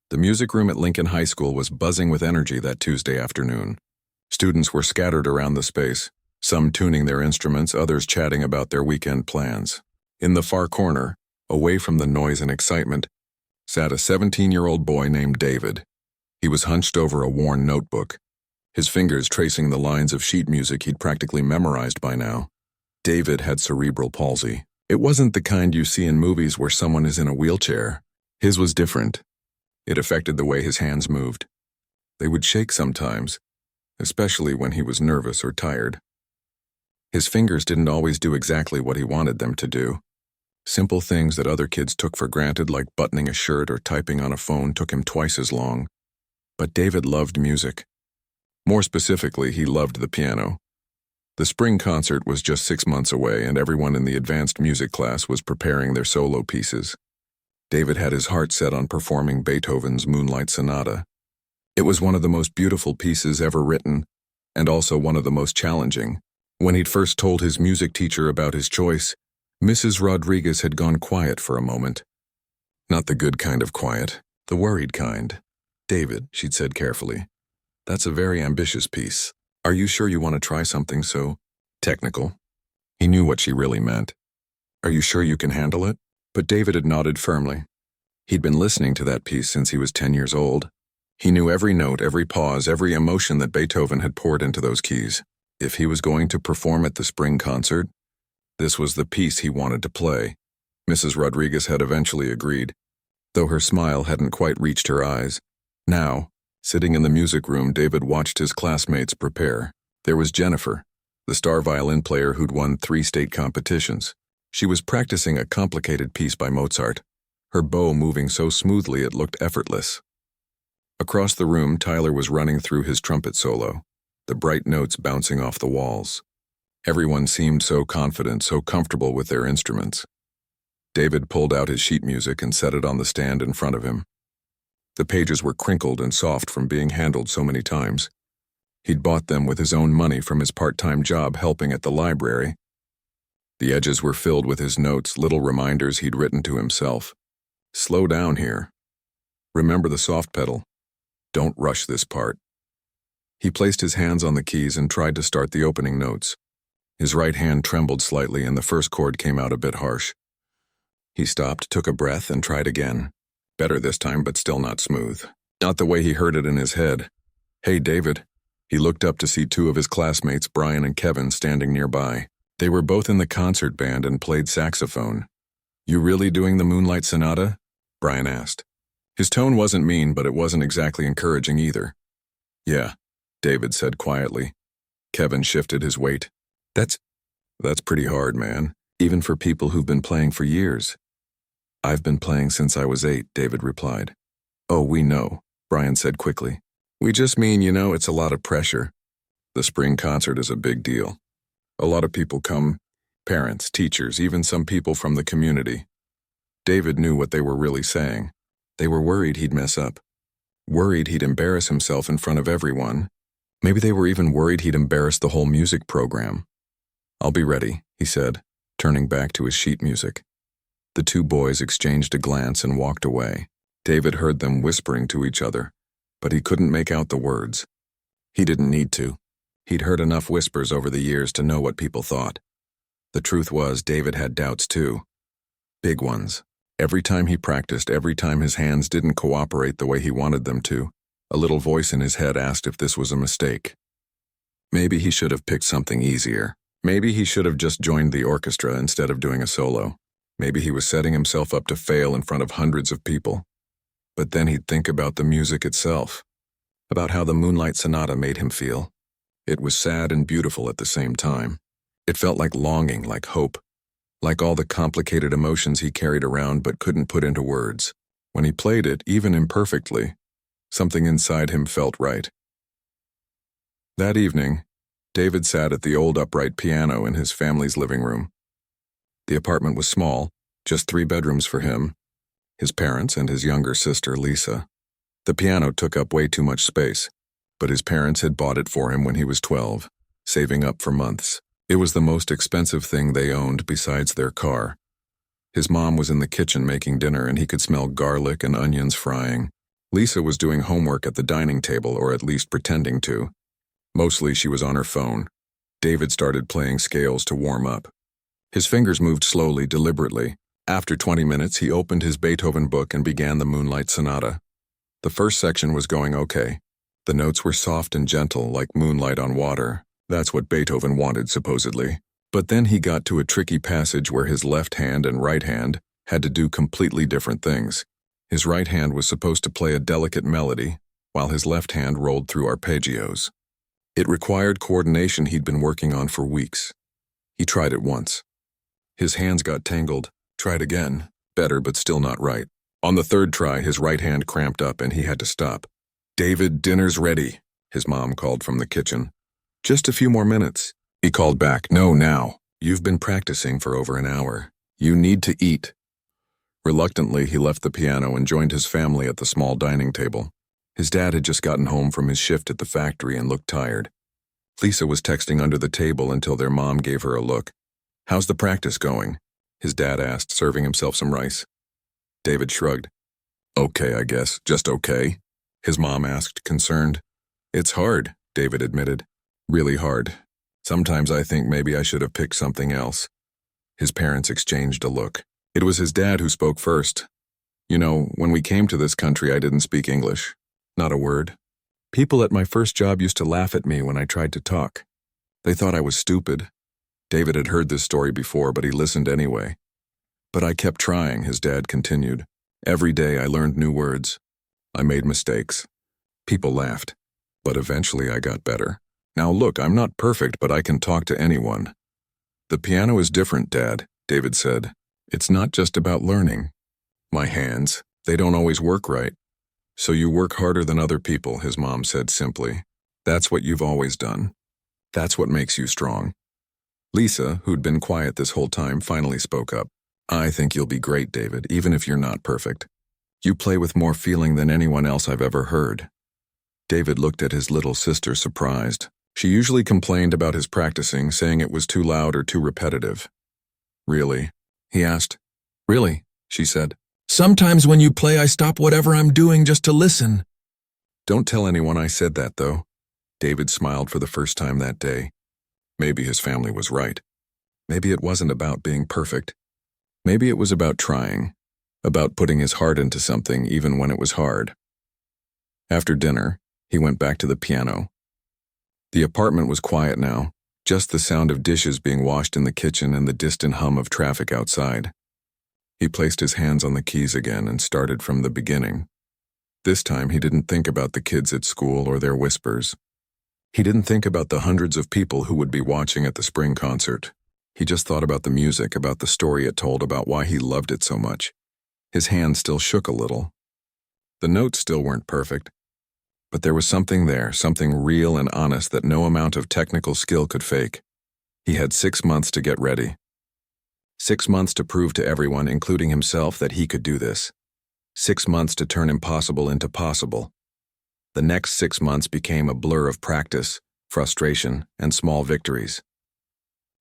The music room at Lincoln High School was buzzing with energy that Tuesday afternoon. Students were scattered around the space, some tuning their instruments, others chatting about their weekend plans. In the far corner, away from the noise and excitement, sat a 17-year-old boy named David. He was hunched over a worn notebook, his fingers tracing the lines of sheet music he'd practically memorized by now. David had cerebral palsy. It wasn't the kind you see in movies where someone is in a wheelchair. His was different. It affected the way his hands moved. They would shake sometimes, especially when he was nervous or tired. His fingers didn't always do exactly what he wanted them to do. Simple things that other kids took for granted, like buttoning a shirt or typing on a phone, took him twice as long. But David loved music. More specifically, he loved the piano. The spring concert was just 6 months away, and everyone in the advanced music class was preparing their solo pieces. David had his heart set on performing Beethoven's Moonlight Sonata. It was one of the most beautiful pieces ever written, and also one of the most challenging. When he'd first told his music teacher about his choice, Mrs. Rodriguez had gone quiet for a moment. Not the good kind of quiet, the worried kind. "David," she'd said carefully, "that's a very ambitious piece. Are you sure you want to try something so technical?" He knew what she really meant. "Are you sure you can handle it?" But David had nodded firmly. He'd been listening to that piece since he was 10 years old. He knew every note, every pause, every emotion that Beethoven had poured into those keys. If he was going to perform at the spring concert, this was the piece he wanted to play. Mrs. Rodriguez had eventually agreed, though her smile hadn't quite reached her eyes. Now, sitting in the music room, David watched his classmates prepare. There was Jennifer, the star violin player who'd won 3 state competitions. She was practicing a complicated piece by Mozart, her bow moving so smoothly it looked effortless. Across the room, Tyler was running through his trumpet solo, the bright notes bouncing off the walls. Everyone seemed so confident, so comfortable with their instruments. David pulled out his sheet music and set it on the stand in front of him. The pages were crinkled and soft from being handled so many times. He'd bought them with his own money from his part-time job helping at the library. The edges were filled with his notes, little reminders he'd written to himself. "Slow down here. Remember the soft pedal. Don't rush this part." He placed his hands on the keys and tried to start the opening notes. His right hand trembled slightly and the first chord came out a bit harsh. He stopped, took a breath, and tried again. Better this time, but still not smooth. Not the way he heard it in his head. "Hey, David." He looked up to see 2 of his classmates, Brian and Kevin, standing nearby. They were both in the concert band and played saxophone. "You really doing the Moonlight Sonata?" Brian asked. His tone wasn't mean, but it wasn't exactly encouraging either. "Yeah," David said quietly. Kevin shifted his weight. That's pretty hard, man, even for people who've been playing for years." "I've been playing since I was 8, David replied. "Oh, we know," Brian said quickly. "We just mean, it's a lot of pressure. The spring concert is a big deal. A lot of people come, parents, teachers, even some people from the community." David knew what they were really saying. They were worried he'd mess up. Worried he'd embarrass himself in front of everyone. Maybe they were even worried he'd embarrass the whole music program. "I'll be ready," he said, turning back to his sheet music. The 2 boys exchanged a glance and walked away. David heard them whispering to each other, but he couldn't make out the words. He didn't need to. He'd heard enough whispers over the years to know what people thought. The truth was, David had doubts too. Big ones. Every time he practiced, every time his hands didn't cooperate the way he wanted them to, a little voice in his head asked if this was a mistake. Maybe he should have picked something easier. Maybe he should have just joined the orchestra instead of doing a solo. Maybe he was setting himself up to fail in front of hundreds of people. But then he'd think about the music itself, about how the Moonlight Sonata made him feel. It was sad and beautiful at the same time. It felt like longing, like hope, like all the complicated emotions he carried around but couldn't put into words. When he played it, even imperfectly, something inside him felt right. That evening, David sat at the old upright piano in his family's living room. The apartment was small, just 3 bedrooms for him, his parents, and his younger sister, Lisa. The piano took up way too much space, but his parents had bought it for him when he was 12, saving up for months. It was the most expensive thing they owned besides their car. His mom was in the kitchen making dinner and he could smell garlic and onions frying. Lisa was doing homework at the dining table, or at least pretending to. Mostly she was on her phone. David started playing scales to warm up. His fingers moved slowly, deliberately. After 20 minutes, he opened his Beethoven book and began the Moonlight Sonata. The first section was going okay. The notes were soft and gentle, like moonlight on water. That's what Beethoven wanted, supposedly. But then he got to a tricky passage where his left hand and right hand had to do completely different things. His right hand was supposed to play a delicate melody, while his left hand rolled through arpeggios. It required coordination he'd been working on for weeks. He tried it once. His hands got tangled. Tried again. Better, but still not right. On the third try, his right hand cramped up and he had to stop. "David, dinner's ready," his mom called from the kitchen. "Just a few more minutes." He called back, "No, now. You've been practicing for over an hour. You need to eat." Reluctantly, he left the piano and joined his family at the small dining table. His dad had just gotten home from his shift at the factory and looked tired. Lisa was texting under the table until their mom gave her a look. "How's the practice going?" his dad asked, serving himself some rice. David shrugged. "Okay, I guess. Just okay?" his mom asked, concerned. "It's hard," David admitted. "Really hard. Sometimes I think maybe I should have picked something else." His parents exchanged a look. It was his dad who spoke first. "You know, when we came to this country, I didn't speak English. Not a word. People at my first job used to laugh at me when I tried to talk. They thought I was stupid." David had heard this story before, but he listened anyway. "But I kept trying," his dad continued. "Every day I learned new words. I made mistakes. People laughed. But eventually I got better. Now look, I'm not perfect, but I can talk to anyone." "The piano is different, Dad," David said. "It's not just about learning. My hands, they don't always work right. So you work harder than other people," his mom said simply. "That's what you've always done. That's what makes you strong." Lisa, who'd been quiet this whole time, finally spoke up. "I think you'll be great, David, even if you're not perfect. You play with more feeling than anyone else I've ever heard." David looked at his little sister, surprised. She usually complained about his practicing, saying it was too loud or too repetitive. "Really?" he asked. "Really," she said. "Sometimes when you play, I stop whatever I'm doing just to listen." "Don't tell anyone I said that, though." David smiled for the first time that day. Maybe his family was right. Maybe it wasn't about being perfect. Maybe it was about trying, about putting his heart into something even when it was hard. After dinner, he went back to the piano. The apartment was quiet now, just the sound of dishes being washed in the kitchen and the distant hum of traffic outside. He placed his hands on the keys again and started from the beginning. This time he didn't think about the kids at school or their whispers. He didn't think about the hundreds of people who would be watching at the spring concert. He just thought about the music, about the story it told, about why he loved it so much. His hand still shook a little. The notes still weren't perfect. But there was something there, something real and honest that no amount of technical skill could fake. He had 6 months to get ready. 6 months to prove to everyone, including himself, that he could do this. 6 months to turn impossible into possible. The next 6 months became a blur of practice, frustration, and small victories.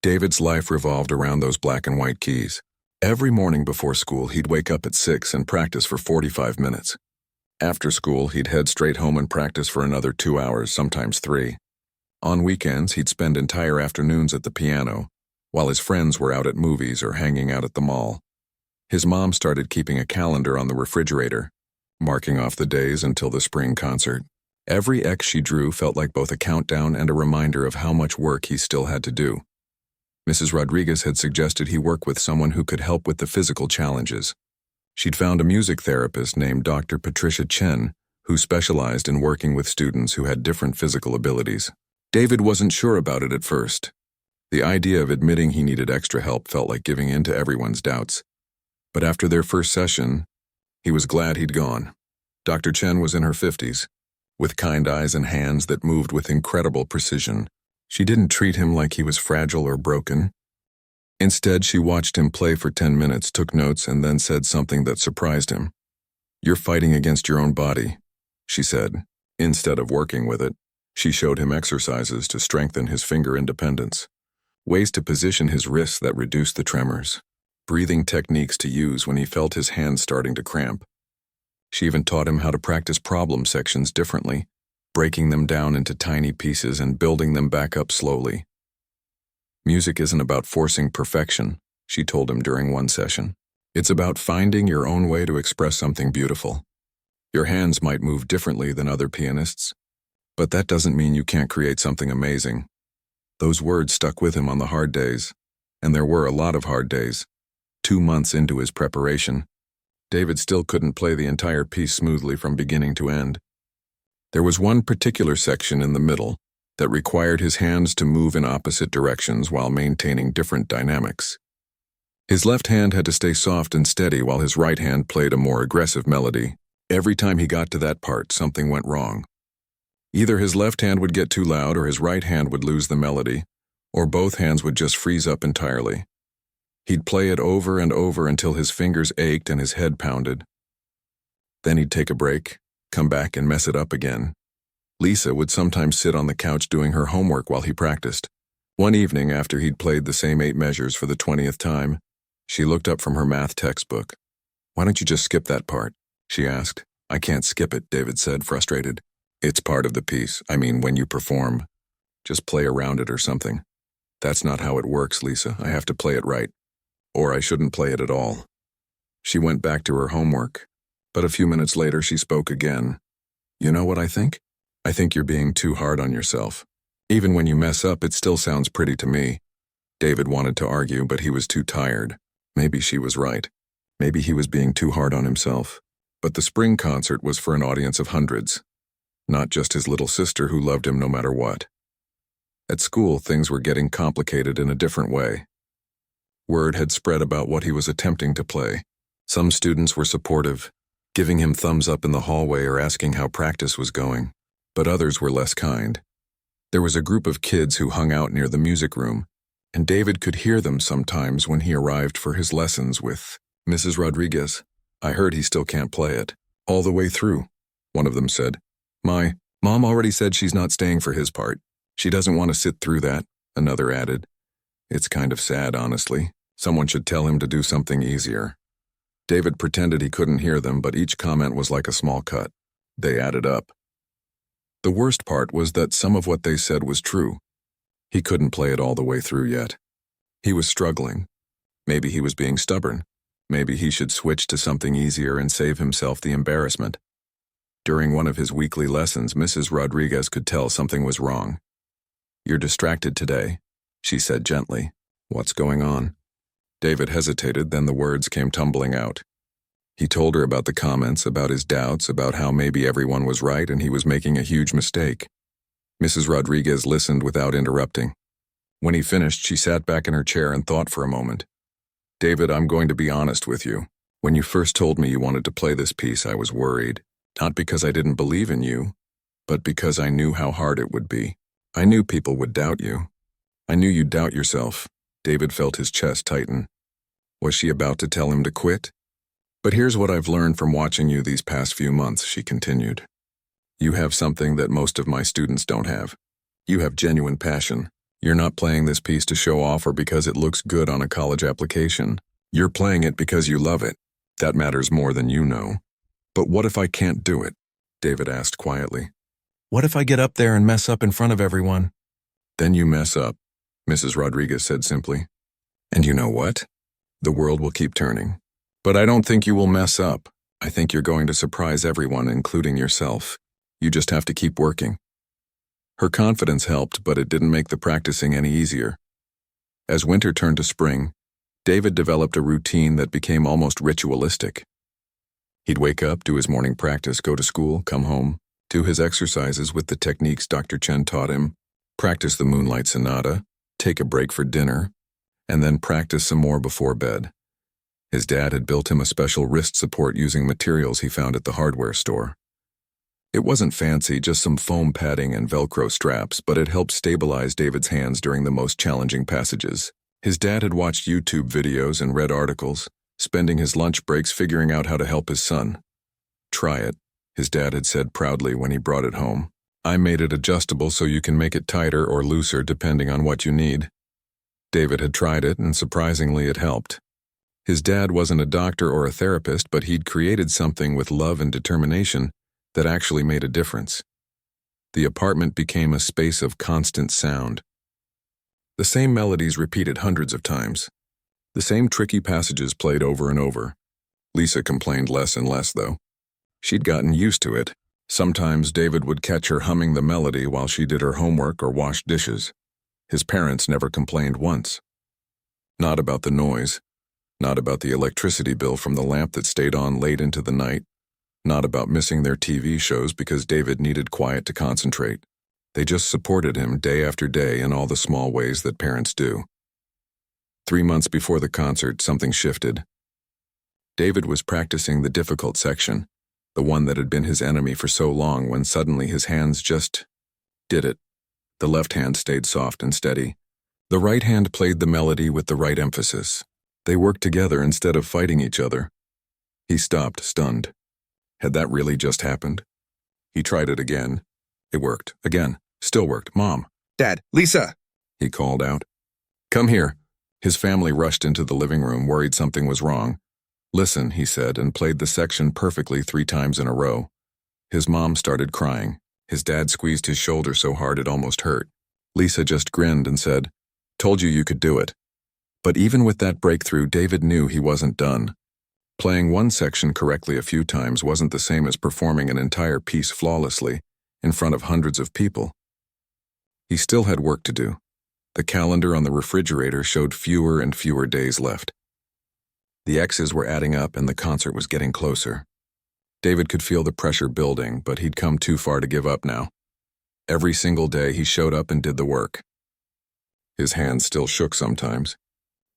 David's life revolved around those black and white keys. Every morning before school, he'd wake up at 6 and practice for 45 minutes. After school, he'd head straight home and practice for another 2 hours, sometimes 3. On weekends, he'd spend entire afternoons at the piano, while his friends were out at movies or hanging out at the mall. His mom started keeping a calendar on the refrigerator, marking off the days until the spring concert. Every X she drew felt like both a countdown and a reminder of how much work he still had to do. Mrs. Rodriguez had suggested he work with someone who could help with the physical challenges. She'd found a music therapist named Dr. Patricia Chen, who specialized in working with students who had different physical abilities. David wasn't sure about it at first. The idea of admitting he needed extra help felt like giving in to everyone's doubts. But after their first session, he was glad he'd gone. Dr. Chen was in her 50s, with kind eyes and hands that moved with incredible precision. She didn't treat him like he was fragile or broken. Instead, she watched him play for 10 minutes, took notes, and then said something that surprised him. "You're fighting against your own body," she said. Instead of working with it, she showed him exercises to strengthen his finger independence, ways to position his wrists that reduced the tremors, breathing techniques to use when he felt his hands starting to cramp. She even taught him how to practice problem sections differently, breaking them down into tiny pieces and building them back up slowly. Music isn't about forcing perfection, she told him during one session. It's about finding your own way to express something beautiful. Your hands might move differently than other pianists, but that doesn't mean you can't create something amazing. Those words stuck with him on the hard days, and there were a lot of hard days. 2 months into his preparation, David still couldn't play the entire piece smoothly from beginning to end. There was one particular section in the middle that required his hands to move in opposite directions while maintaining different dynamics. His left hand had to stay soft and steady while his right hand played a more aggressive melody. Every time he got to that part, something went wrong. Either his left hand would get too loud or his right hand would lose the melody, or both hands would just freeze up entirely. He'd play it over and over until his fingers ached and his head pounded. Then he'd take a break, come back and mess it up again. Lisa would sometimes sit on the couch doing her homework while he practiced. One evening, after he'd played the same 8 measures for the 20th time, she looked up from her math textbook. "Why don't you just skip that part?" she asked. "I can't skip it," David said, frustrated. "It's part of the piece. I mean, when you perform. Just play around it or something." "That's not how it works, Lisa. I have to play it right. Or I shouldn't play it at all." She went back to her homework, but a few minutes later she spoke again. "You know what I think? I think you're being too hard on yourself. Even when you mess up, it still sounds pretty to me." David wanted to argue, but he was too tired. Maybe she was right. Maybe he was being too hard on himself. But the spring concert was for an audience of hundreds, not just his little sister who loved him no matter what. At school, things were getting complicated in a different way. Word had spread about what he was attempting to play. Some students were supportive, giving him thumbs up in the hallway or asking how practice was going, but others were less kind. There was a group of kids who hung out near the music room, and David could hear them sometimes when he arrived for his lessons with Mrs. Rodriguez. "I heard he still can't play it all the way through," one of them said. "My mom already said she's not staying for his part. She doesn't want to sit through that," another added. "It's kind of sad, honestly. Someone should tell him to do something easier." David pretended he couldn't hear them, but each comment was like a small cut. They added up. The worst part was that some of what they said was true. He couldn't play it all the way through yet. He was struggling. Maybe he was being stubborn. Maybe he should switch to something easier and save himself the embarrassment. During one of his weekly lessons, Mrs. Rodriguez could tell something was wrong. "You're distracted today," she said gently. "What's going on?" David hesitated, then the words came tumbling out. He told her about the comments, about his doubts, about how maybe everyone was right and he was making a huge mistake. Mrs. Rodriguez listened without interrupting. When he finished, she sat back in her chair and thought for a moment. "David, I'm going to be honest with you. When you first told me you wanted to play this piece, I was worried. Not because I didn't believe in you, but because I knew how hard it would be. I knew people would doubt you. I knew you'd doubt yourself." David felt his chest tighten. Was she about to tell him to quit? "But here's what I've learned from watching you these past few months," she continued. "You have something that most of my students don't have. You have genuine passion. You're not playing this piece to show off or because it looks good on a college application. You're playing it because you love it. That matters more than you know." "But what if I can't do it?" David asked quietly. "What if I get up there and mess up in front of everyone?" "Then you mess up," Mrs. Rodriguez said simply. "And you know what? The world will keep turning. But I don't think you will mess up. I think you're going to surprise everyone, including yourself. You just have to keep working." Her confidence helped, but it didn't make the practicing any easier. As winter turned to spring, David developed a routine that became almost ritualistic. He'd wake up, do his morning practice, go to school, come home, do his exercises with the techniques Dr. Chen taught him, practice the Moonlight Sonata, take a break for dinner, and then practice some more before bed. His dad had built him a special wrist support using materials he found at the hardware store. It wasn't fancy, just some foam padding and Velcro straps, but it helped stabilize David's hands during the most challenging passages. His dad had watched YouTube videos and read articles, spending his lunch breaks figuring out how to help his son. "Try it," his dad had said proudly when he brought it home. "I made it adjustable so you can make it tighter or looser depending on what you need." David had tried it, and surprisingly it helped. His dad wasn't a doctor or a therapist, but he'd created something with love and determination that actually made a difference. The apartment became a space of constant sound. The same melodies repeated hundreds of times. The same tricky passages played over and over. Lisa complained less and less, though. She'd gotten used to it. Sometimes David would catch her humming the melody while she did her homework or washed dishes. His parents never complained once. Not about the noise. Not about the electricity bill from the lamp that stayed on late into the night. Not about missing their TV shows because David needed quiet to concentrate. They just supported him day after day in all the small ways that parents do. 3 months before the concert, something shifted. David was practicing the difficult section, the one that had been his enemy for so long, when suddenly his hands just did it. The left hand stayed soft and steady. The right hand played the melody with the right emphasis. They worked together instead of fighting each other. He stopped, stunned. Had that really just happened? He tried it again. It worked. Again. Still worked. Mom. Dad. Lisa. He called out. Come here. His family rushed into the living room, worried something was wrong. Listen, he said, and played the section perfectly 3 times in a row. His mom started crying. His dad squeezed his shoulder so hard it almost hurt. Lisa just grinned and said, Told you could do it. But even with that breakthrough, David knew he wasn't done. Playing one section correctly a few times wasn't the same as performing an entire piece flawlessly in front of hundreds of people. He still had work to do. The calendar on the refrigerator showed fewer and fewer days left. The X's were adding up and the concert was getting closer. David could feel the pressure building, but he'd come too far to give up now. Every single day he showed up and did the work. His hands still shook sometimes.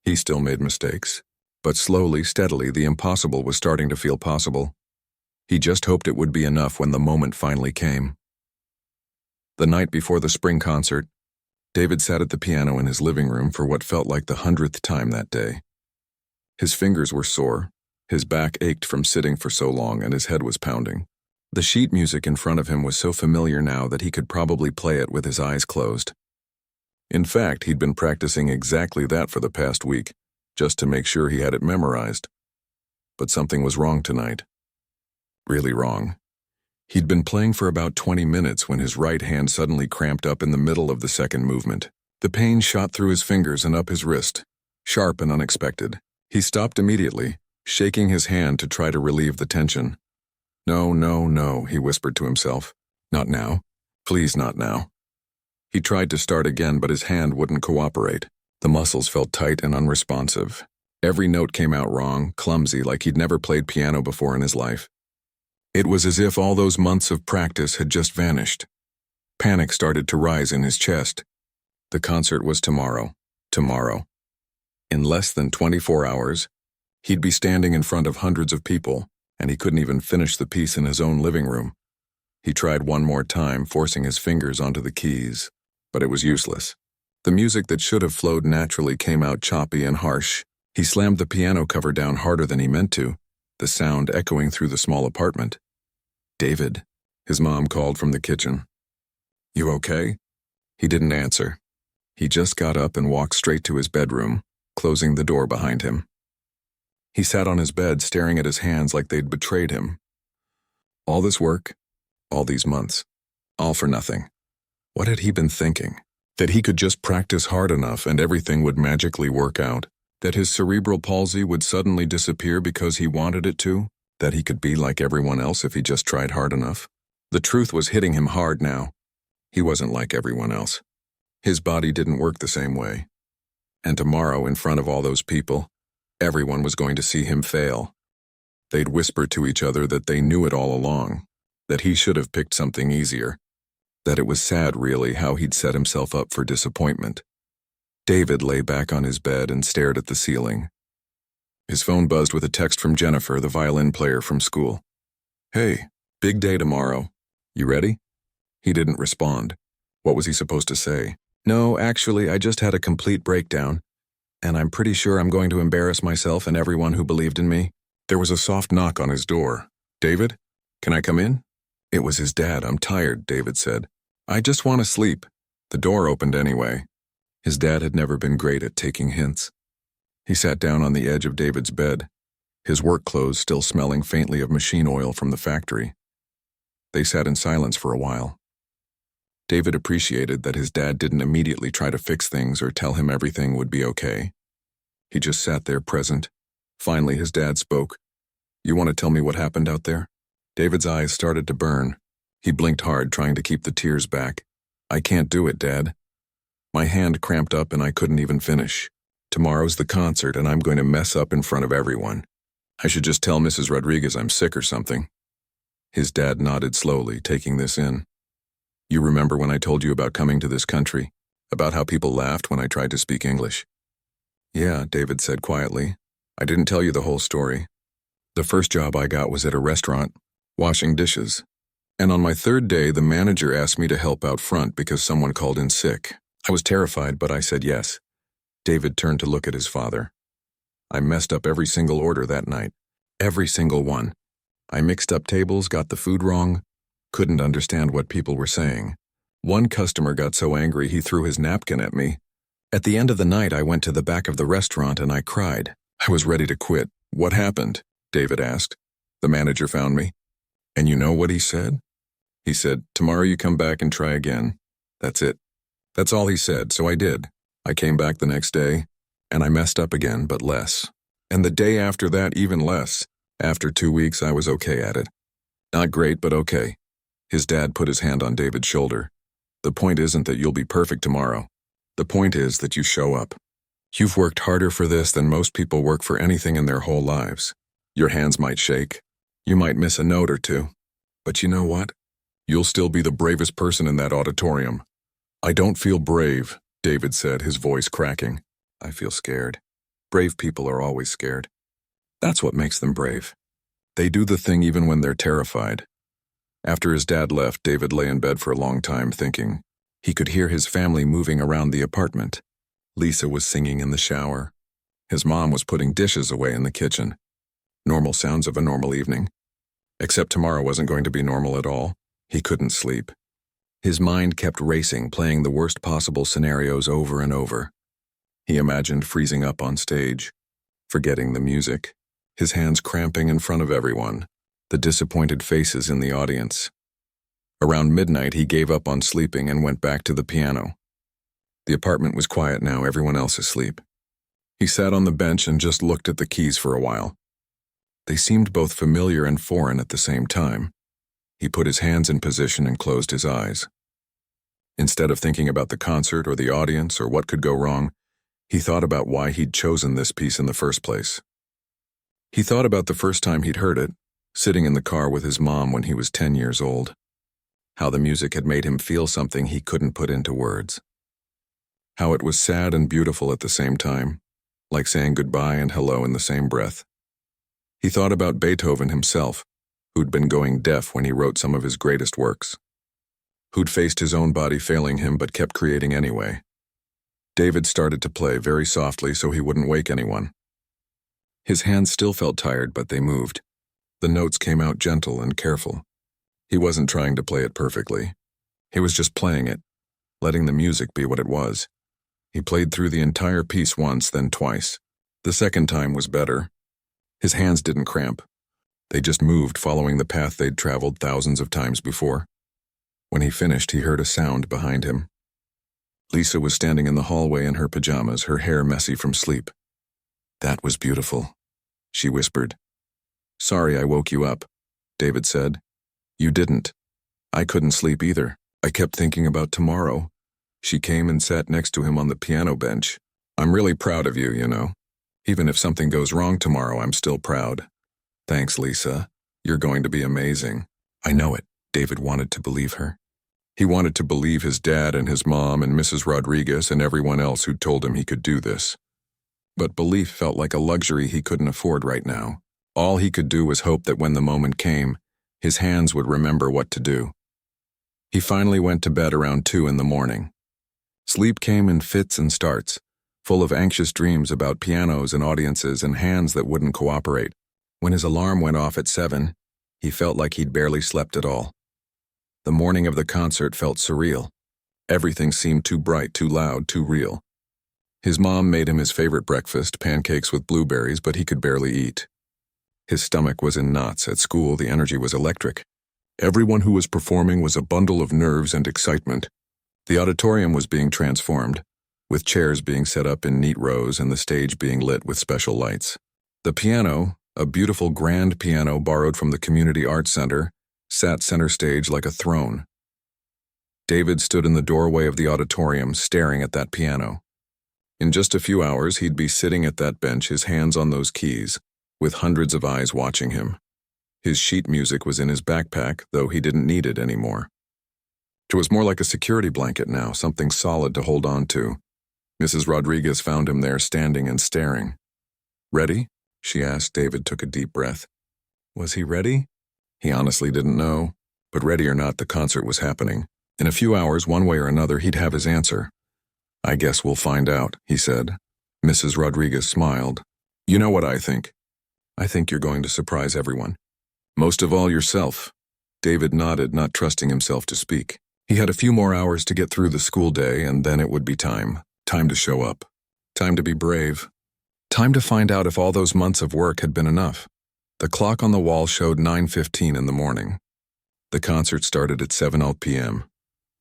He still made mistakes. But slowly, steadily, the impossible was starting to feel possible. He just hoped it would be enough when the moment finally came. The night before the spring concert, David sat at the piano in his living room for what felt like the 100th time that day. His fingers were sore, his back ached from sitting for so long, and his head was pounding. The sheet music in front of him was so familiar now that he could probably play it with his eyes closed. In fact, he'd been practicing exactly that for the past week, just to make sure he had it memorized. But something was wrong tonight. Really wrong. He'd been playing for about 20 minutes when his right hand suddenly cramped up in the middle of the second movement. The pain shot through his fingers and up his wrist, sharp and unexpected. He stopped immediately, shaking his hand to try to relieve the tension. No, no, no, he whispered to himself. Not now. Please, not now. He tried to start again, but his hand wouldn't cooperate. The muscles felt tight and unresponsive. Every note came out wrong, clumsy, like he'd never played piano before in his life. It was as if all those months of practice had just vanished. Panic started to rise in his chest. The concert was tomorrow. Tomorrow. In less than 24 hours, he'd be standing in front of hundreds of people, and he couldn't even finish the piece in his own living room. He tried one more time, forcing his fingers onto the keys, but it was useless. The music that should have flowed naturally came out choppy and harsh. He slammed the piano cover down harder than he meant to, the sound echoing through the small apartment. David, his mom called from the kitchen. You okay? He didn't answer. He just got up and walked straight to his bedroom, closing the door behind him. He sat on his bed, staring at his hands like they'd betrayed him. All this work, all these months, all for nothing. What had he been thinking? That he could just practice hard enough and everything would magically work out? That his cerebral palsy would suddenly disappear because he wanted it to? That he could be like everyone else if he just tried hard enough? The truth was hitting him hard now. He wasn't like everyone else. His body didn't work the same way. And tomorrow, in front of all those people, everyone was going to see him fail. They'd whisper to each other that they knew it all along, that he should have picked something easier, that it was sad, really, how he'd set himself up for disappointment. David lay back on his bed and stared at the ceiling. His phone buzzed with a text from Jennifer, the violin player from school. Hey, big day tomorrow. You ready? He didn't respond. What was he supposed to say? No, actually, I just had a complete breakdown, and I'm pretty sure I'm going to embarrass myself and everyone who believed in me. There was a soft knock on his door. David, can I come in? It was his dad. I'm tired, David said. I just want to sleep. The door opened anyway. His dad had never been great at taking hints. He sat down on the edge of David's bed, his work clothes still smelling faintly of machine oil from the factory. They sat in silence for a while. David appreciated that his dad didn't immediately try to fix things or tell him everything would be okay. He just sat there present. Finally, his dad spoke. "You want to tell me what happened out there?" David's eyes started to burn. He blinked hard, trying to keep the tears back. "I can't do it, Dad. My hand cramped up and I couldn't even finish. Tomorrow's the concert and I'm going to mess up in front of everyone. I should just tell Mrs. Rodriguez I'm sick or something." His dad nodded slowly, taking this in. "You remember when I told you about coming to this country? About how people laughed when I tried to speak English?" "Yeah," David said quietly. "I didn't tell you the whole story. The first job I got was at a restaurant, washing dishes. And on my third day, the manager asked me to help out front because someone called in sick. I was terrified, but I said yes." David turned to look at his father. "I messed up every single order that night. Every single one. I mixed up tables, got the food wrong, couldn't understand what people were saying. One customer got so angry he threw his napkin at me. At the end of the night, I went to the back of the restaurant and I cried. I was ready to quit." "What happened?" David asked. "The manager found me." "And you know what he said?" "He said, 'Tomorrow you come back and try again.' That's it. That's all he said, so I did. I came back the next day, and I messed up again, but less. And the day after that, even less. After 2 weeks, I was okay at it. Not great, but okay." His dad put his hand on David's shoulder. "The point isn't that you'll be perfect tomorrow. The point is that you show up. You've worked harder for this than most people work for anything in their whole lives. Your hands might shake. You might miss a note or two. But you know what? You'll still be the bravest person in that auditorium." "I don't feel brave," David said, his voice cracking. "I feel scared. Brave people are always scared. That's what makes them brave. They do the thing even when they're terrified." After his dad left, David lay in bed for a long time thinking. He could hear his family moving around the apartment. Lisa was singing in the shower. His mom was putting dishes away in the kitchen. Normal sounds of a normal evening. Except tomorrow wasn't going to be normal at all. He couldn't sleep. His mind kept racing, playing the worst possible scenarios over and over. He imagined freezing up on stage, forgetting the music, his hands cramping in front of everyone, the disappointed faces in the audience. Around midnight, he gave up on sleeping and went back to the piano. The apartment was quiet now, everyone else asleep. He sat on the bench and just looked at the keys for a while. They seemed both familiar and foreign at the same time. He put his hands in position and closed his eyes. Instead of thinking about the concert or the audience or what could go wrong, he thought about why he'd chosen this piece in the first place. He thought about the first time he'd heard it, sitting in the car with his mom when he was 10 years old. How the music had made him feel something he couldn't put into words. How it was sad and beautiful at the same time, like saying goodbye and hello in the same breath. He thought about Beethoven himself, who'd been going deaf when he wrote some of his greatest works. Who'd faced his own body failing him but kept creating anyway. David started to play very softly so he wouldn't wake anyone. His hands still felt tired, but they moved. The notes came out gentle and careful. He wasn't trying to play it perfectly. He was just playing it, letting the music be what it was. He played through the entire piece once, then twice. The second time was better. His hands didn't cramp. They just moved, following the path they'd traveled thousands of times before. When he finished, he heard a sound behind him. Lisa was standing in the hallway in her pajamas, her hair messy from sleep. "That was beautiful," she whispered. "Sorry I woke you up," David said. "You didn't. I couldn't sleep either. I kept thinking about tomorrow." She came and sat next to him on the piano bench. "I'm really proud of you, you know. Even if something goes wrong tomorrow, I'm still proud." "Thanks, Lisa. You're going to be amazing." "I know it." David wanted to believe her. He wanted to believe his dad and his mom and Mrs. Rodriguez and everyone else who told him he could do this. But belief felt like a luxury he couldn't afford right now. All he could do was hope that when the moment came, his hands would remember what to do. He finally went to bed around 2 in the morning. Sleep came in fits and starts, full of anxious dreams about pianos and audiences and hands that wouldn't cooperate. When his alarm went off at 7, he felt like he'd barely slept at all. The morning of the concert felt surreal. Everything seemed too bright, too loud, too real. His mom made him his favorite breakfast, pancakes with blueberries, but he could barely eat. His stomach was in knots. At school, the energy was electric. Everyone who was performing was a bundle of nerves and excitement. The auditorium was being transformed, with chairs being set up in neat rows and the stage being lit with special lights. The piano, a beautiful grand piano borrowed from the Community Arts Center, sat center stage like a throne. David stood in the doorway of the auditorium, staring at that piano. In just a few hours, he'd be sitting at that bench, his hands on those keys, with hundreds of eyes watching him. His sheet music was in his backpack, though he didn't need it anymore. It was more like a security blanket now, something solid to hold on to. Mrs. Rodriguez found him there, standing and staring. "Ready?" she asked. David took a deep breath. Was he ready? He honestly didn't know, but ready or not, the concert was happening. In a few hours, one way or another, he'd have his answer. "I guess we'll find out," he said. Mrs. Rodriguez smiled. "You know what I think? I think you're going to surprise everyone. Most of all yourself." David nodded, not trusting himself to speak. He had a few more hours to get through the school day, and then it would be time. Time to show up. Time to be brave. Time to find out if all those months of work had been enough. The clock on the wall showed 9:15 in the morning. The concert started at 7 p.m.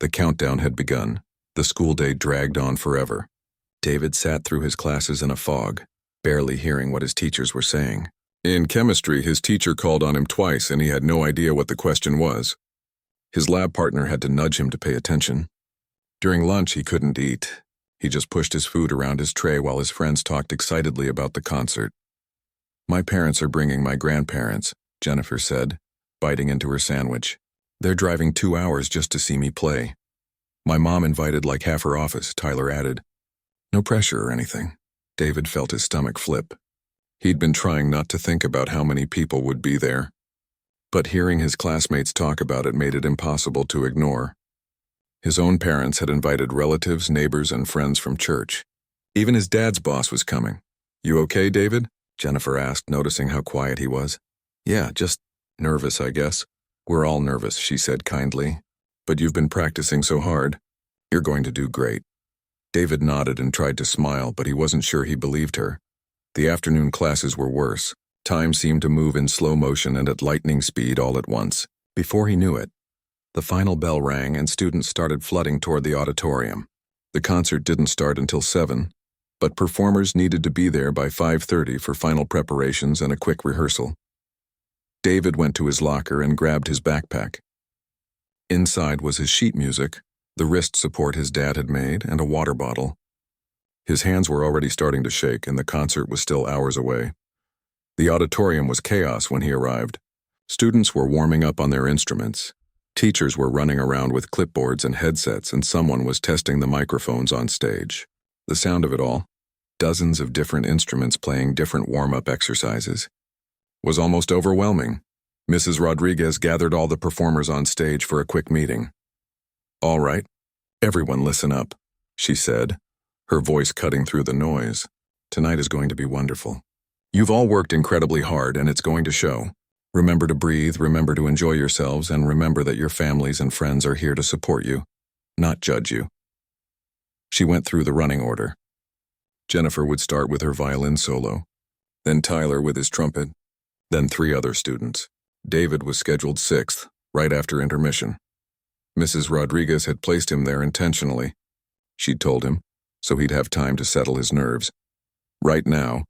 The countdown had begun. The school day dragged on forever. David sat through his classes in a fog, barely hearing what his teachers were saying. In chemistry, his teacher called on him twice and he had no idea what the question was. His lab partner had to nudge him to pay attention. During lunch, he couldn't eat. He just pushed his food around his tray while his friends talked excitedly about the concert. "My parents are bringing my grandparents," Jennifer said, biting into her sandwich. "They're driving 2 hours just to see me play. My mom invited like half her office," Tyler added. No pressure or anything. David felt his stomach flip. He'd been trying not to think about how many people would be there. But hearing his classmates talk about it made it impossible to ignore. His own parents had invited relatives, neighbors, and friends from church. Even his dad's boss was coming. "You okay, David?" Jennifer asked, noticing how quiet he was. "Yeah, just nervous, I guess." "We're all nervous," she said kindly. "But you've been practicing so hard. You're going to do great." David nodded and tried to smile, but he wasn't sure he believed her. The afternoon classes were worse. Time seemed to move in slow motion and at lightning speed all at once. Before he knew it, the final bell rang and students started flooding toward the auditorium. The concert didn't start until 7, but performers needed to be there by 5:30 for final preparations and a quick rehearsal. David went to his locker and grabbed his backpack. Inside was his sheet music, the wrist support his dad had made, and a water bottle. His hands were already starting to shake, and the concert was still hours away. The auditorium was chaos when he arrived. Students were warming up on their instruments. Teachers were running around with clipboards and headsets, and someone was testing the microphones on stage. The sound of it all, dozens of different instruments playing different warm-up exercises, was almost overwhelming. Mrs. Rodriguez gathered all the performers on stage for a quick meeting. "All right, everyone listen up," she said, her voice cutting through the noise. "Tonight is going to be wonderful. You've all worked incredibly hard, and it's going to show. Remember to breathe, remember to enjoy yourselves, and remember that your families and friends are here to support you, not judge you." She went through the running order. Jennifer would start with her violin solo, then Tyler with his trumpet, then 3 other students. David was scheduled 6th, right after intermission. Mrs. Rodriguez had placed him there intentionally. She'd told him, so he'd have time to settle his nerves. Right now,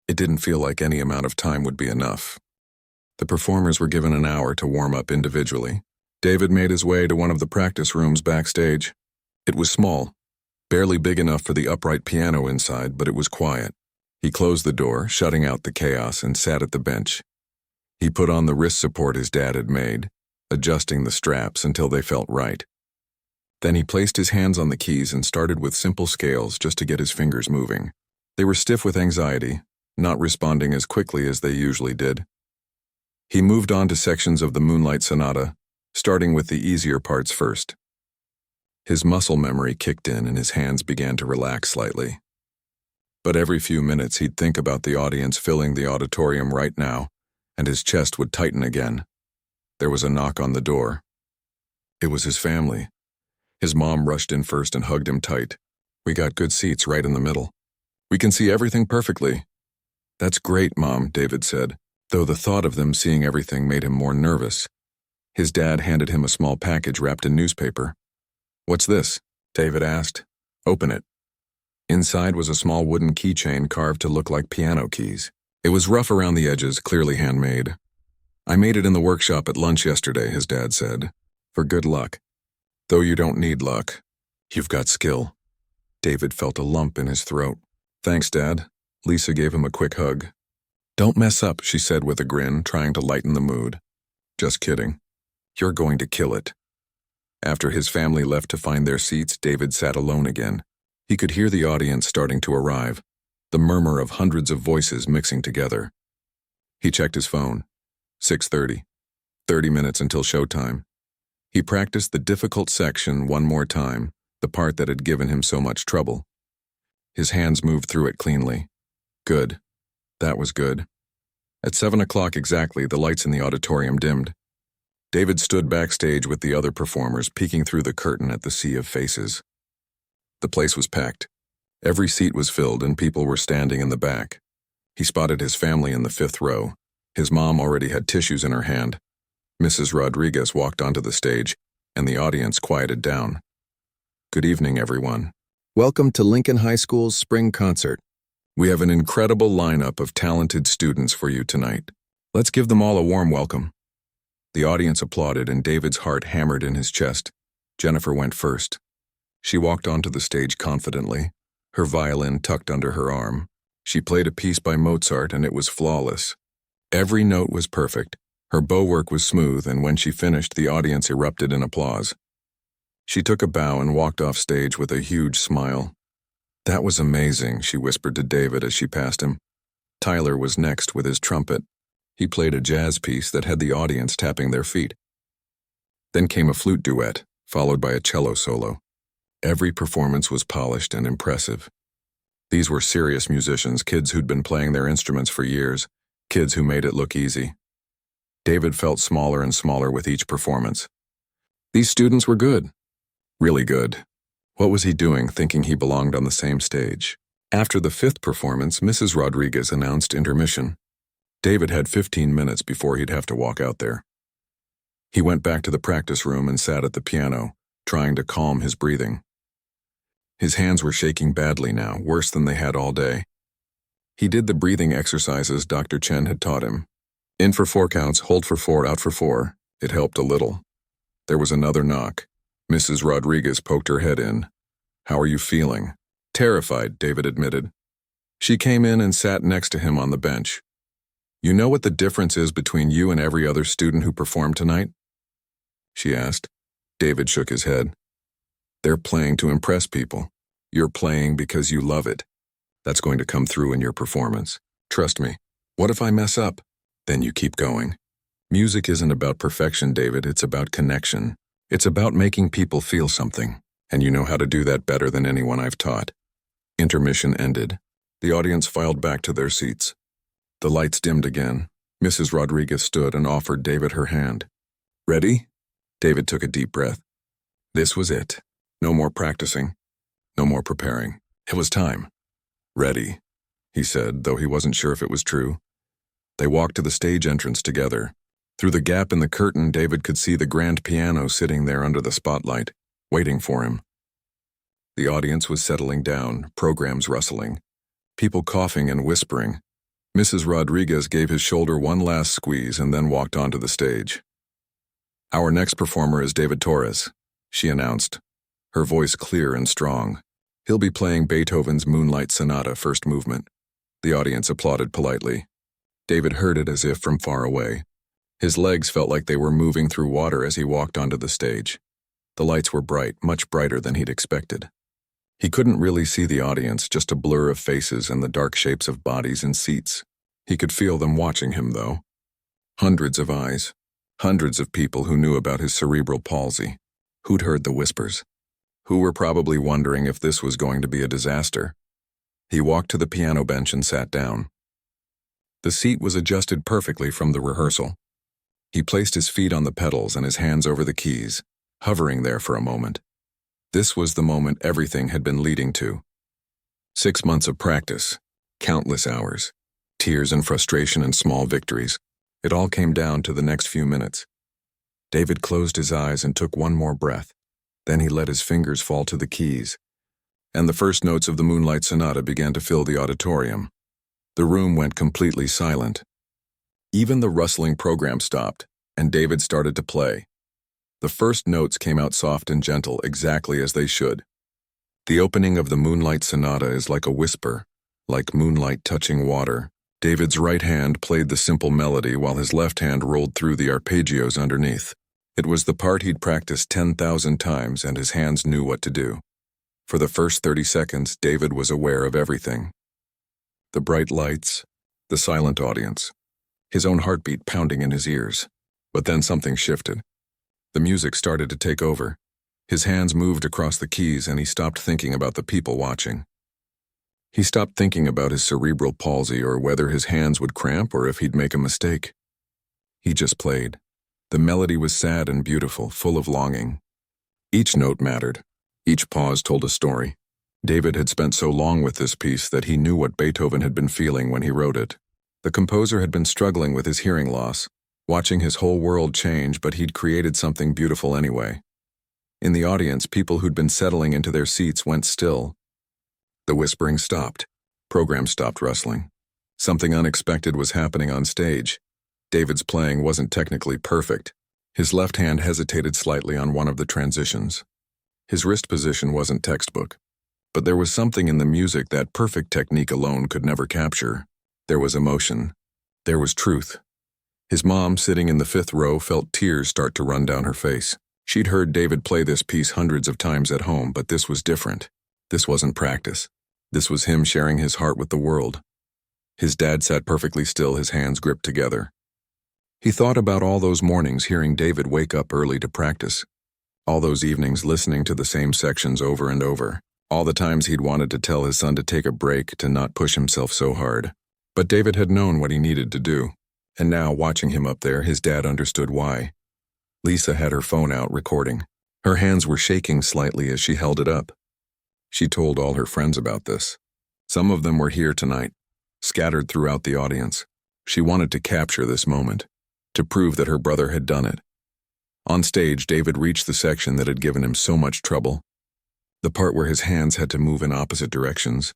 it didn't feel like any amount of time would be enough. The performers were given an hour to warm up individually. David made his way to one of the practice rooms backstage. It was small, barely big enough for the upright piano inside, but it was quiet. He closed the door, shutting out the chaos, and sat at the bench. He put on the wrist support his dad had made, adjusting the straps until they felt right. Then he placed his hands on the keys and started with simple scales just to get his fingers moving. They were stiff with anxiety, not responding as quickly as they usually did. He moved on to sections of the Moonlight Sonata, starting with the easier parts first. His muscle memory kicked in and his hands began to relax slightly. But every few minutes he'd think about the audience filling the auditorium right now, and his chest would tighten again. There was a knock on the door. It was his family. His mom rushed in first and hugged him tight. We got good seats right in the middle. We can see everything perfectly. That's great, Mom, David said, though the thought of them seeing everything made him more nervous. His dad handed him a small package wrapped in newspaper. What's this? David asked. Open it. Inside was a small wooden keychain carved to look like piano keys. It was rough around the edges, clearly handmade. I made it in the workshop at lunch yesterday, his dad said. For good luck. Though you don't need luck. You've got skill. David felt a lump in his throat. Thanks, Dad. Lisa gave him a quick hug. Don't mess up, she said with a grin, trying to lighten the mood. Just kidding. You're going to kill it. After his family left to find their seats, David sat alone again. He could hear the audience starting to arrive, the murmur of hundreds of voices mixing together. He checked his phone. 6:30. 30 minutes until showtime. He practiced the difficult section one more time, the part that had given him so much trouble. His hands moved through it cleanly. Good. That was good. At 7 o'clock exactly, the lights in the auditorium dimmed. David stood backstage with the other performers, peeking through the curtain at the sea of faces. The place was packed. Every seat was filled and people were standing in the back. He spotted his family in the 5th row. His mom already had tissues in her hand. Mrs. Rodriguez walked onto the stage, and the audience quieted down. Good evening, everyone. Welcome to Lincoln High School's spring concert. We have an incredible lineup of talented students for you tonight. Let's give them all a warm welcome. The audience applauded and David's heart hammered in his chest. Jennifer went first. She walked onto the stage confidently, her violin tucked under her arm. She played a piece by Mozart and it was flawless. Every note was perfect. Her bow work was smooth, and when she finished, the audience erupted in applause. She took a bow and walked off stage with a huge smile. That was amazing, she whispered to David as she passed him. Tyler was next with his trumpet. He played a jazz piece that had the audience tapping their feet. Then came a flute duet, followed by a cello solo. Every performance was polished and impressive. These were serious musicians, kids who'd been playing their instruments for years, kids who made it look easy. David felt smaller and smaller with each performance. These students were good. Really good. What was he doing, thinking he belonged on the same stage? After the 5th performance, Mrs. Rodriguez announced intermission. David had 15 minutes before he'd have to walk out there. He went back to the practice room and sat at the piano, trying to calm his breathing. His hands were shaking badly now, worse than they had all day. He did the breathing exercises Dr. Chen had taught him. In for 4 counts, hold for 4, out for 4. It helped a little. There was another knock. Mrs. Rodriguez poked her head in. How are you feeling? Terrified, David admitted. She came in and sat next to him on the bench. You know what the difference is between you and every other student who performed tonight? She asked. David shook his head. They're playing to impress people. You're playing because you love it. That's going to come through in your performance. Trust me. What if I mess up? Then you keep going. Music isn't about perfection, David. It's about connection. It's about making people feel something, and you know how to do that better than anyone I've taught. Intermission ended. The audience filed back to their seats. The lights dimmed again. Mrs. Rodriguez stood and offered David her hand. Ready? David took a deep breath. This was it. No more practicing. No more preparing. It was time. Ready, he said, though he wasn't sure if it was true. They walked to the stage entrance together. Through the gap in the curtain, David could see the grand piano sitting there under the spotlight, waiting for him. The audience was settling down, programs rustling, people coughing and whispering. Mrs. Rodriguez gave his shoulder one last squeeze and then walked onto the stage. Our next performer is David Torres, she announced, her voice clear and strong. He'll be playing Beethoven's Moonlight Sonata, first movement. The audience applauded politely. David heard it as if from far away. His legs felt like they were moving through water as he walked onto the stage. The lights were bright, much brighter than he'd expected. He couldn't really see the audience, just a blur of faces and the dark shapes of bodies and seats. He could feel them watching him, though. Hundreds of eyes. Hundreds of people who knew about his cerebral palsy, who'd heard the whispers, who were probably wondering if this was going to be a disaster. He walked to the piano bench and sat down. The seat was adjusted perfectly from the rehearsal. He placed his feet on the pedals and his hands over the keys, hovering there for a moment. This was the moment everything had been leading to. 6 months of practice, countless hours, tears and frustration and small victories. It all came down to the next few minutes. David closed his eyes and took one more breath. Then he let his fingers fall to the keys, and the first notes of the Moonlight Sonata began to fill the auditorium. The room went completely silent. Even the rustling program stopped, and David started to play. The first notes came out soft and gentle, exactly as they should. The opening of the Moonlight Sonata is like a whisper, like moonlight touching water. David's right hand played the simple melody while his left hand rolled through the arpeggios underneath. It was the part he'd practiced 10,000 times, and his hands knew what to do. For the first 30 seconds, David was aware of everything. The bright lights, the silent audience, his own heartbeat pounding in his ears. But then something shifted. The music started to take over. His hands moved across the keys, and he stopped thinking about the people watching. He stopped thinking about his cerebral palsy or whether his hands would cramp or if he'd make a mistake. He just played. The melody was sad and beautiful, full of longing. Each note mattered. Each pause told a story. David had spent so long with this piece that he knew what Beethoven had been feeling when he wrote it. The composer had been struggling with his hearing loss, watching his whole world change, but he'd created something beautiful anyway. In the audience, people who'd been settling into their seats went still. The whispering stopped. Program stopped rustling. Something unexpected was happening on stage. David's playing wasn't technically perfect. His left hand hesitated slightly on one of the transitions. His wrist position wasn't textbook. But there was something in the music that perfect technique alone could never capture. There was emotion. There was truth. His mom, sitting in the 5th row, felt tears start to run down her face. She'd heard David play this piece hundreds of times at home, but this was different. This wasn't practice. This was him sharing his heart with the world. His dad sat perfectly still, his hands gripped together. He thought about all those mornings hearing David wake up early to practice. All those evenings listening to the same sections over and over. All the times he'd wanted to tell his son to take a break, to not push himself so hard. But David had known what he needed to do. And now, watching him up there, his dad understood why. Lisa had her phone out recording. Her hands were shaking slightly as she held it up. She told all her friends about this. Some of them were here tonight, scattered throughout the audience. She wanted to capture this moment, to prove that her brother had done it. On stage, David reached the section that had given him so much trouble. The part where his hands had to move in opposite directions,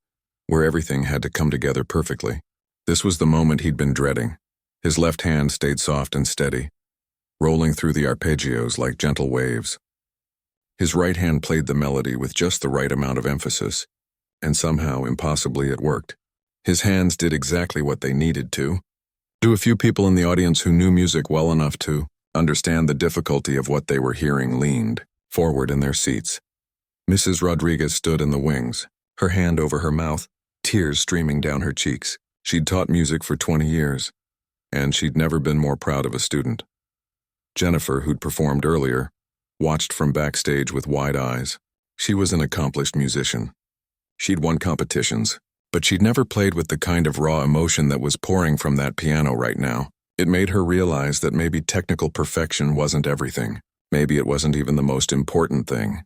where everything had to come together perfectly. This was the moment he'd been dreading. His left hand stayed soft and steady, rolling through the arpeggios like gentle waves. His right hand played the melody with just the right amount of emphasis, and somehow, impossibly, it worked. His hands did exactly what they needed to. A few people in the audience who knew music well enough to understand the difficulty of what they were hearing leaned forward in their seats. Mrs. Rodriguez stood in the wings, her hand over her mouth, tears streaming down her cheeks. She'd taught music for 20 years, and she'd never been more proud of a student. Jennifer, who'd performed earlier, watched from backstage with wide eyes. She was an accomplished musician. She'd won competitions, but she'd never played with the kind of raw emotion that was pouring from that piano right now. It made her realize that maybe technical perfection wasn't everything. Maybe it wasn't even the most important thing.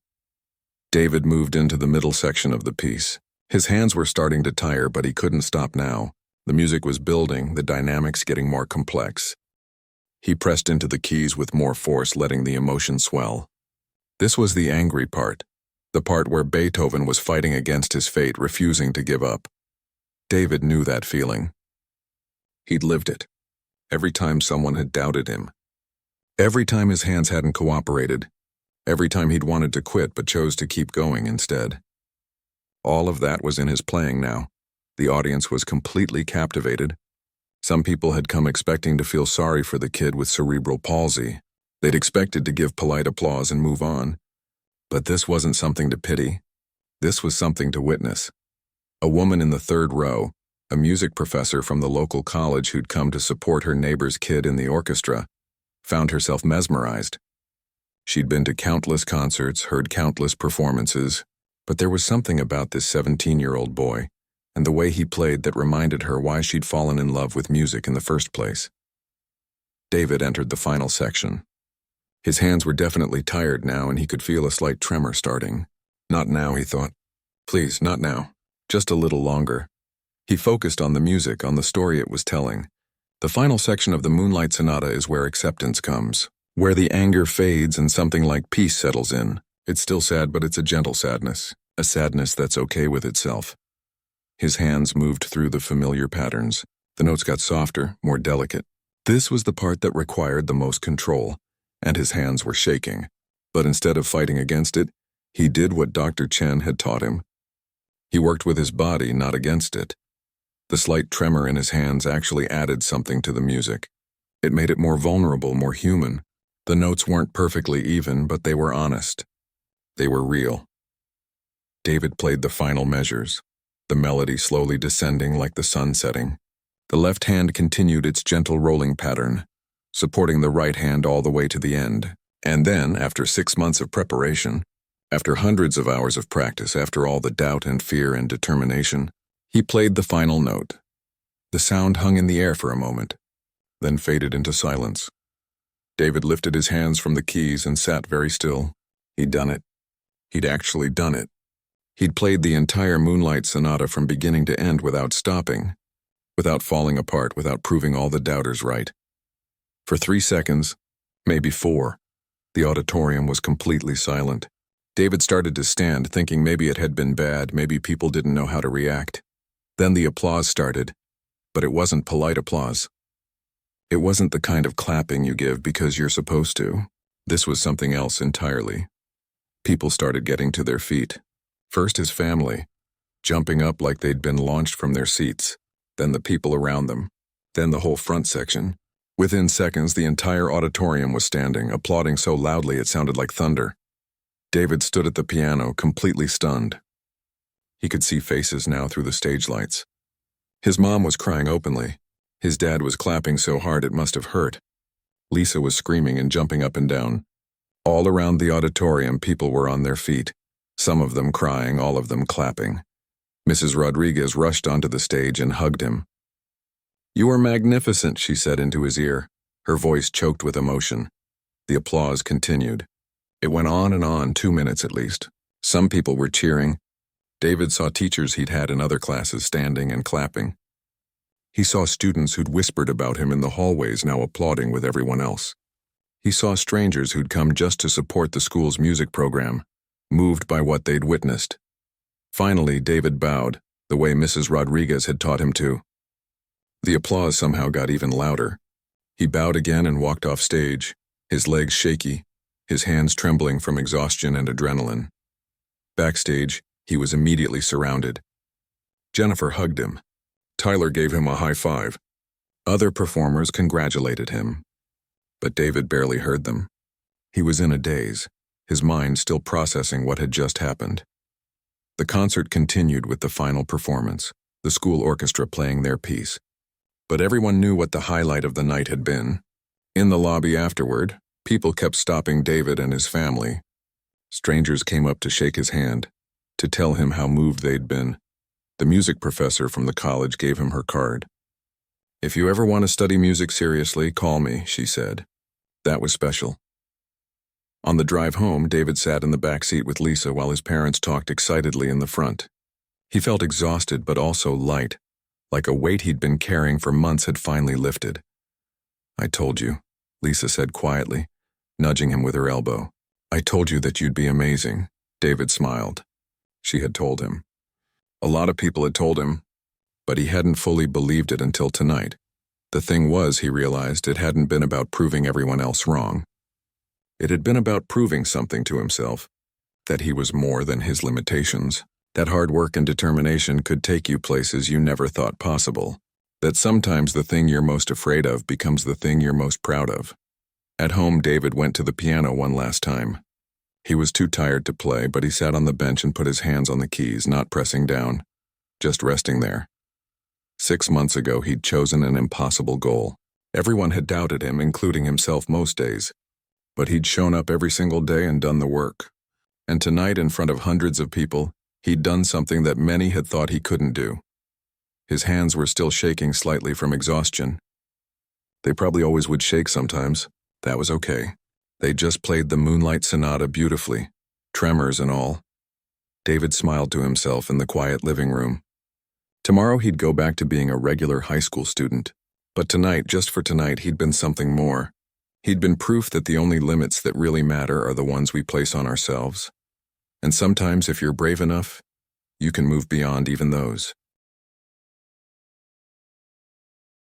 David moved into the middle section of the piece. His hands were starting to tire, but he couldn't stop now. The music was building, the dynamics getting more complex. He pressed into the keys with more force, letting the emotion swell. This was the angry part, the part where Beethoven was fighting against his fate, refusing to give up. David knew that feeling. He'd lived it. Every time someone had doubted him. Every time his hands hadn't cooperated. Every time he'd wanted to quit but chose to keep going instead. All of that was in his playing now. The audience was completely captivated. Some people had come expecting to feel sorry for the kid with cerebral palsy. They'd expected to give polite applause and move on. But this wasn't something to pity. This was something to witness. A woman in the 3rd row, a music professor from the local college who'd come to support her neighbor's kid in the orchestra, found herself mesmerized. She'd been to countless concerts, heard countless performances, but there was something about this 17-year-old boy and the way he played that reminded her why she'd fallen in love with music in the first place. David entered the final section. His hands were definitely tired now, and he could feel a slight tremor starting. Not now, he thought. Please, not now. Just a little longer. He focused on the music, on the story it was telling. The final section of the Moonlight Sonata is where acceptance comes, where the anger fades and something like peace settles in. It's still sad, but it's a gentle sadness, a sadness that's okay with itself. His hands moved through the familiar patterns. The notes got softer, more delicate. This was the part that required the most control, and his hands were shaking. But instead of fighting against it, he did what Dr. Chen had taught him. He worked with his body, not against it. The slight tremor in his hands actually added something to the music. It made it more vulnerable, more human. The notes weren't perfectly even, but they were honest. They were real. David played the final measures, the melody slowly descending like the sun setting. The left hand continued its gentle rolling pattern, supporting the right hand all the way to the end. And then, after 6 months of preparation, after hundreds of hours of practice, after all the doubt and fear and determination, he played the final note. The sound hung in the air for a moment, then faded into silence. David lifted his hands from the keys and sat very still. He'd done it. He'd actually done it. He'd played the entire Moonlight Sonata from beginning to end without stopping, without falling apart, without proving all the doubters right. For 3 seconds, maybe 4, the auditorium was completely silent. David started to stand, thinking maybe it had been bad, maybe people didn't know how to react. Then the applause started, but it wasn't polite applause. It wasn't the kind of clapping you give because you're supposed to. This was something else entirely. People started getting to their feet. First his family, jumping up like they'd been launched from their seats. Then the people around them. Then the whole front section. Within seconds, the entire auditorium was standing, applauding so loudly it sounded like thunder. David stood at the piano, completely stunned. He could see faces now through the stage lights. His mom was crying openly. His dad was clapping so hard it must have hurt. Lisa was screaming and jumping up and down. All around the auditorium, people were on their feet, some of them crying, all of them clapping. Mrs. Rodriguez rushed onto the stage and hugged him. "You are magnificent," she said into his ear, her voice choked with emotion. The applause continued. It went on and on, 2 minutes at least. Some people were cheering. David saw teachers he'd had in other classes standing and clapping. He saw students who'd whispered about him in the hallways now applauding with everyone else. He saw strangers who'd come just to support the school's music program, moved by what they'd witnessed. Finally, David bowed, the way Mrs. Rodriguez had taught him to. The applause somehow got even louder. He bowed again and walked off stage, his legs shaky, his hands trembling from exhaustion and adrenaline. Backstage, he was immediately surrounded. Jennifer hugged him. Tyler gave him a high five. Other performers congratulated him. But David barely heard them. He was in a daze, his mind still processing what had just happened. The concert continued with the final performance, the school orchestra playing their piece. But everyone knew what the highlight of the night had been. In the lobby afterward, people kept stopping David and his family. Strangers came up to shake his hand, to tell him how moved they'd been. The music professor from the college gave him her card. "If you ever want to study music seriously, call me," she said. That was special. On the drive home, David sat in the back seat with Lisa while his parents talked excitedly in the front. He felt exhausted but also light, like a weight he'd been carrying for months had finally lifted. "I told you," Lisa said quietly, nudging him with her elbow. "I told you that you'd be amazing." David smiled. She had told him. A lot of people had told him, but he hadn't fully believed it until tonight. The thing was, he realized, it hadn't been about proving everyone else wrong. It had been about proving something to himself, that he was more than his limitations, that hard work and determination could take you places you never thought possible, that sometimes the thing you're most afraid of becomes the thing you're most proud of. At home, David went to the piano one last time. He was too tired to play, but he sat on the bench and put his hands on the keys, not pressing down, just resting there. 6 months ago, he'd chosen an impossible goal. Everyone had doubted him, including himself most days. But he'd shown up every single day and done the work. And tonight, in front of hundreds of people, he'd done something that many had thought he couldn't do. His hands were still shaking slightly from exhaustion. They probably always would shake sometimes. That was okay. They just played the Moonlight Sonata beautifully, tremors and all. David smiled to himself in the quiet living room. Tomorrow he'd go back to being a regular high school student. But tonight, just for tonight, he'd been something more. He'd been proof that the only limits that really matter are the ones we place on ourselves. And sometimes, if you're brave enough, you can move beyond even those.